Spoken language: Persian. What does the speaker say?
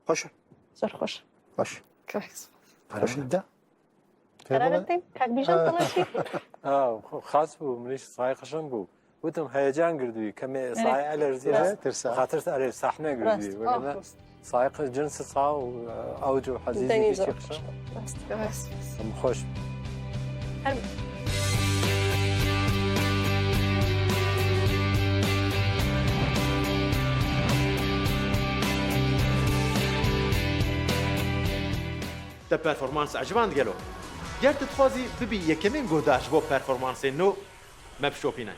خوش زۆر خۆش خوش خوش نبدأ قرارەتی کاک بیژەن دڵێکی خاص بوو منیش سایقەشم بوو وتم هەیەجان کردووی کەمێ سای ئەلەرزیە ترسا خاطر ئەرێ ساحنە کردووی وەگەنە سایقە جنس سا و ئەوج و حەزیزی زۆر قشم خۆش تا پرفورمانس عجبان گلو گرت تخوازی ببی یکمین گوداش بو پرفورمانس نو مبشوپینه